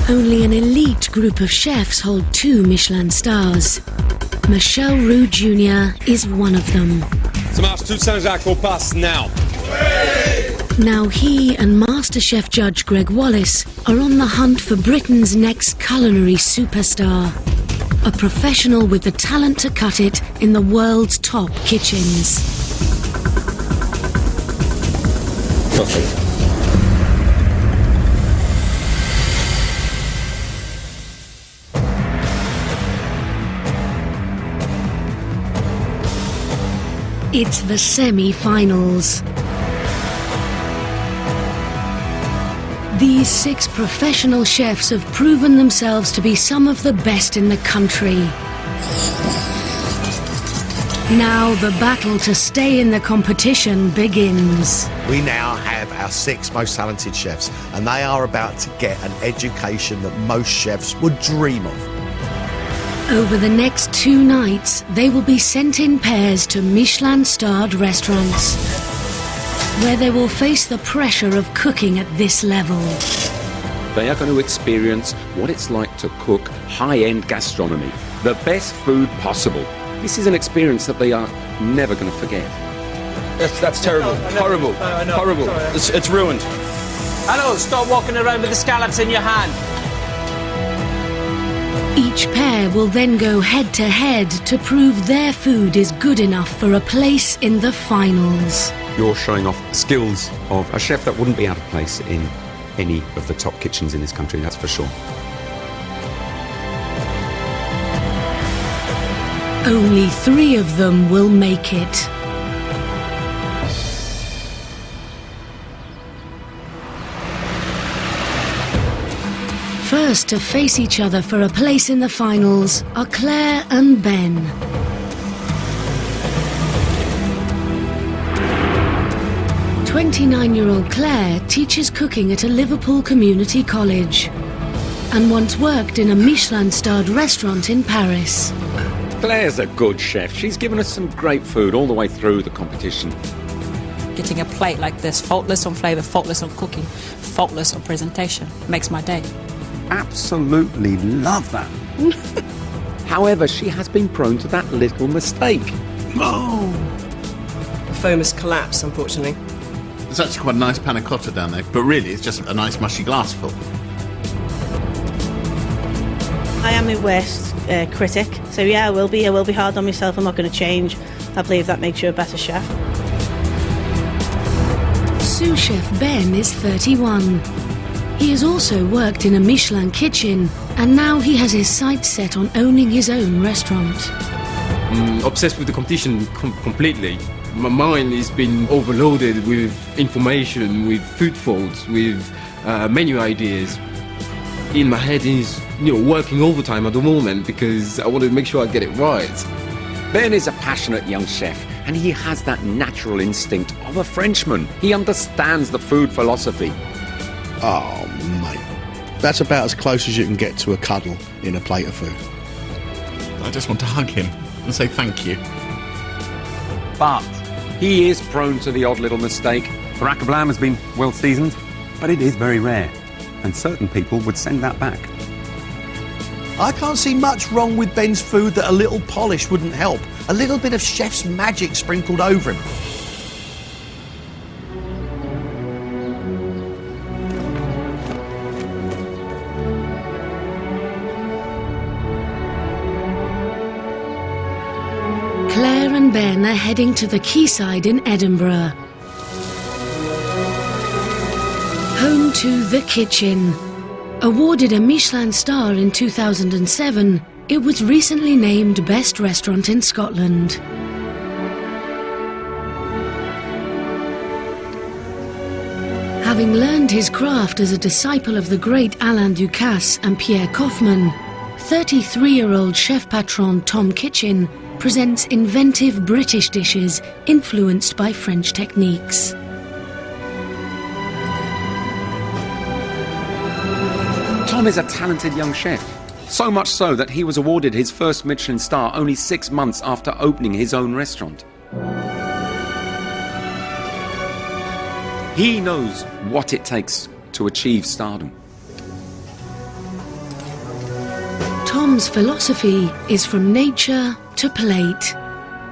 Only an elite group of chefs hold 2 Michelin stars. Michel Roux Jr. is one of them. Marche tout Saint-Jacques au pass now. Now he and MasterChef judge Greg Wallace are on the hunt for Britain's next culinary superstar. A professional with the talent to cut it in the world's top kitchens. Perfect. It's the semi-finals. These 6 professional chefs have proven themselves to be some of the best in the country. Now the battle to stay in the competition begins. We now have our 6 most talented chefs, and they are about to get an education that most chefs would dream of. Over the next 2 nights, they will be sent in pairs to Michelin-starred restaurants, where they will face the pressure of cooking at this level. They are going to experience what it's like to cook high-end gastronomy, the best food possible. This is an experience that they are never going to forget. That's terrible. Horrible. Horrible. It's ruined. Hello, stop walking around with the scallops in your hand. Each pair will then go head-to-head to prove their food is good enough for a place in the finals. You're showing off skills of a chef that wouldn't be out of place in any of the top kitchens in this country, that's for sure. Only 3 of them will make it. First to face each other for a place in the finals are Claire and Ben. "29-year-old Claire teaches cooking at a Liverpool community college and once worked in a Michelin-starred restaurant in Paris. Claire's a good chef. She's given us some great food all the way through the competition. Getting a plate like this, faultless on flavour, faultless on cooking, faultless on presentation, makes my day. Absolutely love that. However, she has been prone to that little mistake. Oh! The foam has collapsed, unfortunately. There's actually quite a nice panna cotta down there, but really it's just a nice mushy glassful. I am a worst critic, so yeah, I will be hard on myself. I'm not going to change. I believe that makes you a better chef. Sous chef Ben is 31. He has also worked in a Michelin kitchen, and now he has his sights set on owning his own restaurant. Obsessed with the competition completely. My mind has been overloaded with information, with food faults, with menu ideas. In my head is, working overtime at the moment because I want to make sure I get it right. Ben is a passionate young chef, and he has that natural instinct of a Frenchman. He understands the food philosophy. Oh, mate. That's about as close as you can get to a cuddle in a plate of food. I just want to hug him and say thank you. But he is prone to the odd little mistake. Barack Obama has been well seasoned, but it is very rare, and certain people would send that back. I can't see much wrong with Ben's food that a little polish wouldn't help. A little bit of chef's magic sprinkled over him. Claire and Ben are heading to the quayside in Edinburgh. Home to The Kitchen. Awarded a Michelin star in 2007, it was recently named Best Restaurant in Scotland. Having learned his craft as a disciple of the great Alain Ducasse and Pierre Kaufmann, 33-year-old chef patron Tom Kitchen presents inventive British dishes influenced by French techniques. Tom is a talented young chef. So much so that he was awarded his first Michelin star only 6 months after opening his own restaurant. He knows what it takes to achieve stardom. Tom's philosophy is from nature to plate,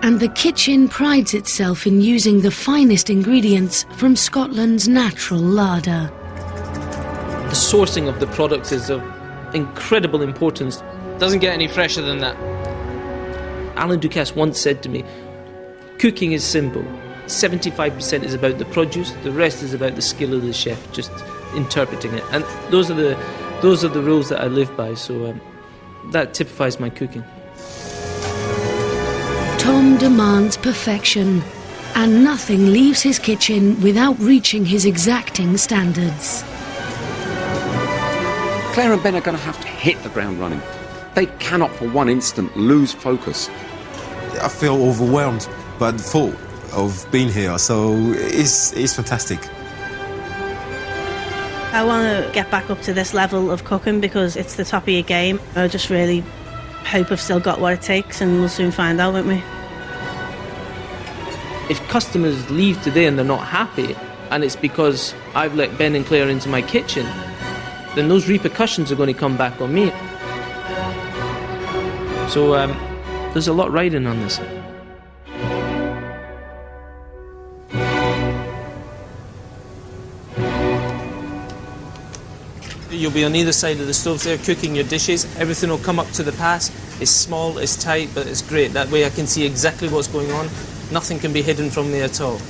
and the kitchen prides itself in using the finest ingredients from Scotland's natural larder. The sourcing of the products is of incredible importance. Doesn't get any fresher than that. Alain Ducasse once said to me, cooking is simple. 75% is about the produce, the rest is about the skill of the chef, just interpreting it. And those are the rules that I live by, so that typifies my cooking. Tom demands perfection, and nothing leaves his kitchen without reaching his exacting standards. Claire and Ben are going to have to hit the ground running. They cannot for one instant lose focus. I feel overwhelmed by the thought of being here, so it's fantastic. I want to get back up to this level of cooking because it's the top of your game. I just really hope I've still got what it takes, and we'll soon find out, won't we? If customers leave today and they're not happy, and it's because I've let Ben and Claire into my kitchen, then those repercussions are going to come back on me. So there's a lot riding on this. You'll be on either side of the stoves there cooking your dishes. Everything will come up to the pass. It's small, it's tight, but it's great. That way I can see exactly what's going on. Nothing can be hidden from me at all.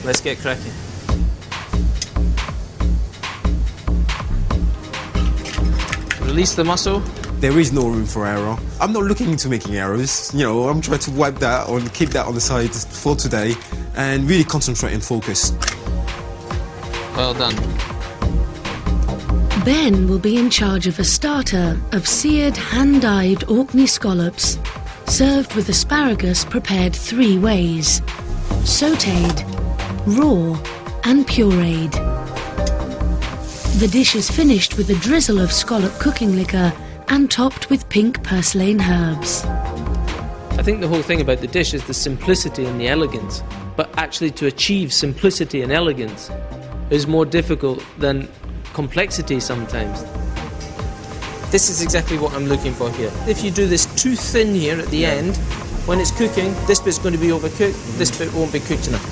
Let's get cracking. Release the muscle. There is no room for error. I'm not looking into making errors. You know, I'm trying to wipe that on, keep that on the side for today, and really concentrate and focus. Well done. Ben will be in charge of a starter of seared, hand-dyed Orkney scallops, served with asparagus prepared 3 ways: sautéed, raw and pureed. The dish is finished with a drizzle of scallop cooking liquor and topped with pink purslane herbs. I think the whole thing about the dish is the simplicity and the elegance, but actually to achieve simplicity and elegance is more difficult than complexity sometimes. This is exactly what I'm looking for here. If you do this too thin here at the end, when it's cooking, this bit's going to be overcooked, this bit won't be cooked enough.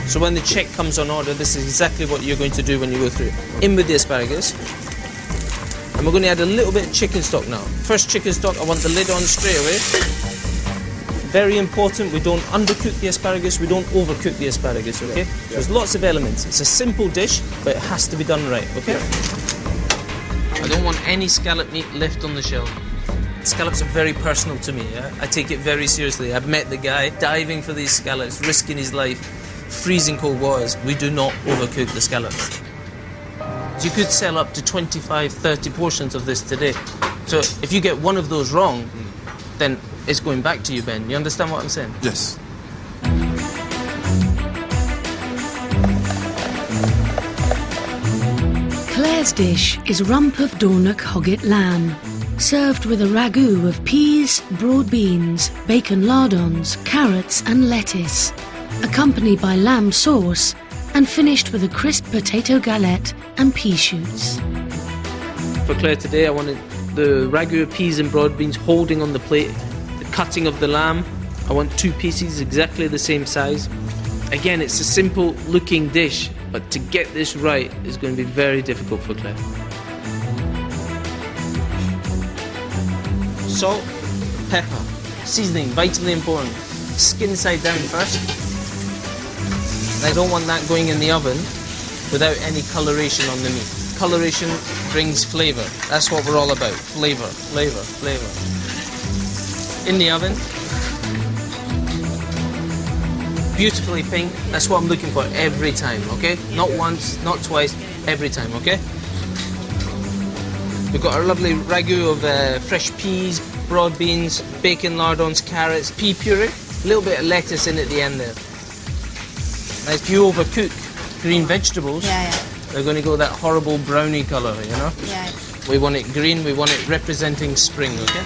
So when the check comes on order, this is exactly what you're going to do when you go through. In with the asparagus. And we're going to add a little bit of chicken stock now. First chicken stock, I want the lid on straight away. Very important, we don't undercook the asparagus, we don't overcook the asparagus, okay? So there's lots of elements. It's a simple dish, but it has to be done right, okay? I don't want any scallop meat left on the shelf. Scallops are very personal to me, yeah? I take it very seriously. I've met the guy diving for these scallops, risking his life, freezing cold waters. We do not overcook the scallops. You could sell up to 25, 30 portions of this today. So if you get one of those wrong, then it's going back to you, Ben. You understand what I'm saying? Yes. Claire's dish is rump of Dornoch hogget lamb, served with a ragout of peas, broad beans, bacon lardons, carrots and lettuce, accompanied by lamb sauce and finished with a crisp potato galette and pea shoots. For Claire today, I wanted the ragout of peas and broad beans holding on the plate, the cutting of the lamb. I want 2 pieces exactly the same size. Again, it's a simple looking dish, but to get this right is going to be very difficult for Claire. Salt, pepper, seasoning, vitally important. Skin side down first. And I don't want that going in the oven without any coloration on the meat. Coloration brings flavour. That's what we're all about. Flavour, flavour, flavour. In the oven. Beautifully pink. That's what I'm looking for every time, okay? Not once, not twice, every time, okay? We've got our lovely ragout of fresh peas, broad beans, bacon lardons, carrots, pea puree, a little bit of lettuce in at the end there. Now, if you overcook green vegetables, they're going to go that horrible browny colour, you know? Yeah. We want it green, we want it representing spring, okay?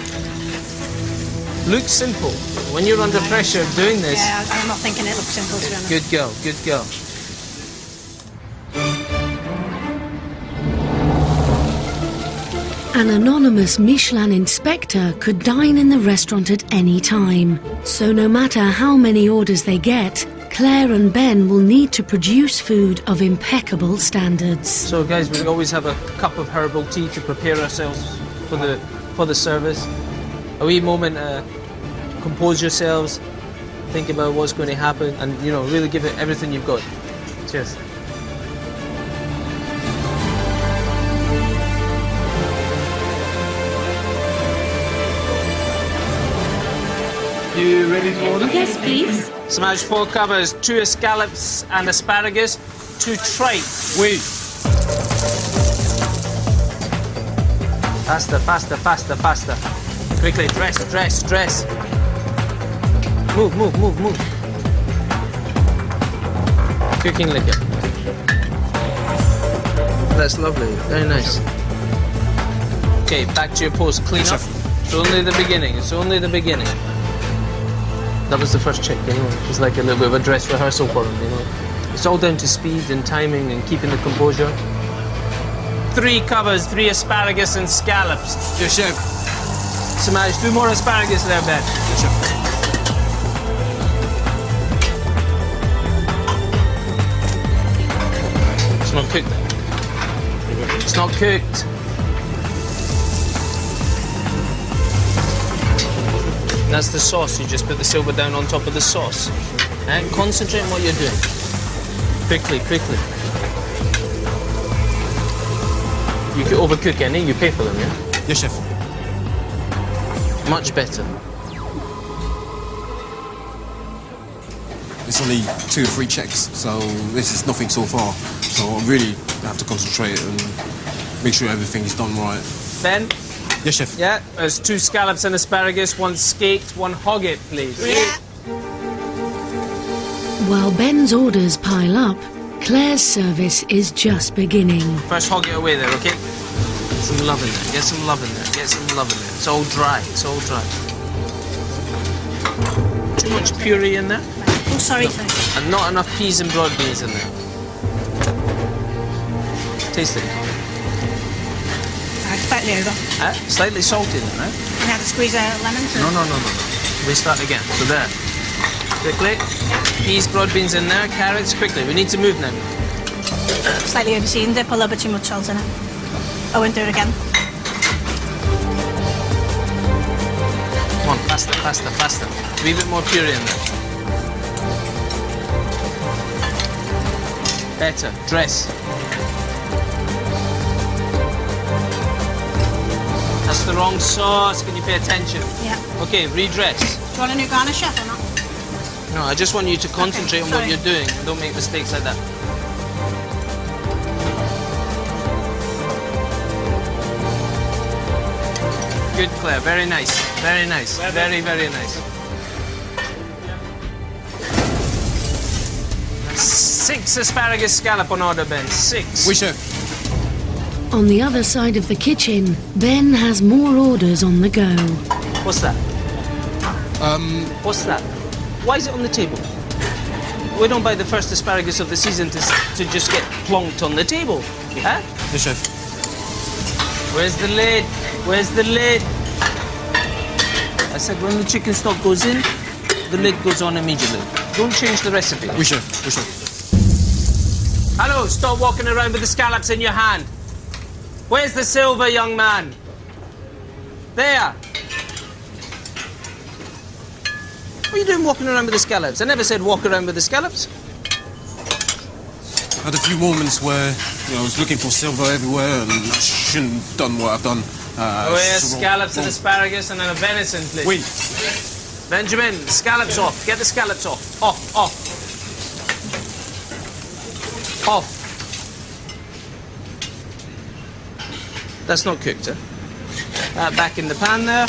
Looks simple. When you're under pressure doing this... Yeah, I'm not thinking it looks simple, to be honest. Good girl, good girl. An anonymous Michelin inspector could dine in the restaurant at any time. So no matter how many orders they get, Claire and Ben will need to produce food of impeccable standards. So guys, we always have a cup of herbal tea to prepare ourselves for the service. A wee moment, compose yourselves, think about what's going to happen, and really give it everything you've got. Cheers. You ready to order? Yes, please. Smash 4 covers, 2 escallops and asparagus, 2 tripe. Oui. Faster, faster, faster, faster. Quickly, dress, dress, dress. Move, move, move, move. Cooking liquor. That's lovely, very nice. Okay, back to your post, clean up. It's only the beginning, it's only the beginning. That was the first check, It was like a little bit of a dress rehearsal for him, It's all down to speed and timing and keeping the composure. 3 covers, 3 asparagus and scallops. Yes, chef. Smash, 2 more asparagus there, Ben. Yes, chef. It's not cooked. It's not cooked. That's the sauce. You just put the silver down on top of the sauce. And concentrate on what you're doing. Quickly, quickly. You can overcook any, you pay for them, yeah? Yes, chef. Much better. It's only 2 or 3 checks, so this is nothing so far. So I really have to concentrate and make sure everything's done right. Ben? Yes, chef. Yeah, there's 2 scallops and asparagus, 1 skate, 1 hogget, please. Yeah. While Ben's orders pile up, Claire's service is just beginning. First hogget away there, okay? Get some love in there, get some love in there, get some love in there. It's all dry, it's all dry. Too much puree in there? Oh, sorry, sir. And not enough peas and broad beans in there. Taste it. Slightly over. Slightly salty then, right? You have to squeeze a lemon, sir? No. We start again. So there. Quickly. Peas, broad beans in there, carrots, quickly. We need to move now. Slightly overseasoned it, put a little bit too much salt in it. I won't do it again. Come on, faster, faster, faster. A wee bit more puree in there. Better. Dress. That's the wrong sauce. Can you pay attention? Yeah. Okay, redress. Do you want a new garnish, chef, or not? No, I just want you to concentrate on what you're doing and don't make mistakes like that. Good, Claire. Very nice. Very nice. Very, very nice. 6 asparagus scallop on order, Ben. 6. Oui, chef. On the other side of the kitchen, Ben has more orders on the go. What's that? What's that? Why is it on the table? We don't buy the first asparagus of the season to just get plonked on the table. Huh? Yes, chef. Where's the lid? Where's the lid? I said when the chicken stock goes in, the lid goes on immediately. Don't change the recipe. Oui, chef. Oui, chef. Hello, stop walking around with the scallops in your hand. Where's the silver, young man? There. What are you doing walking around with the scallops? I never said walk around with the scallops. I had a few moments where I was looking for silver everywhere and I shouldn't have done what I've done. Scallops and asparagus and then a venison, please. Oui. Benjamin, scallops off. Get the scallops off. Off, off. Off. That's not cooked, huh? Back in the pan there.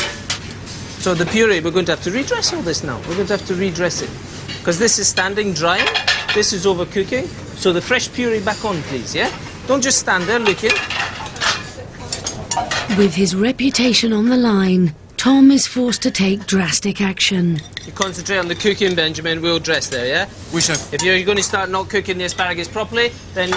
So the puree, we're going to have to redress all this now. We're going to have to redress it. Because this is standing drying. This is overcooking. So the fresh puree back on, please, yeah? Don't just stand there looking. With his reputation on the line, Tom is forced to take drastic action. You concentrate on the cooking, Benjamin. We'll dress there, yeah? Oui, chef. If you're going to start not cooking the asparagus properly, then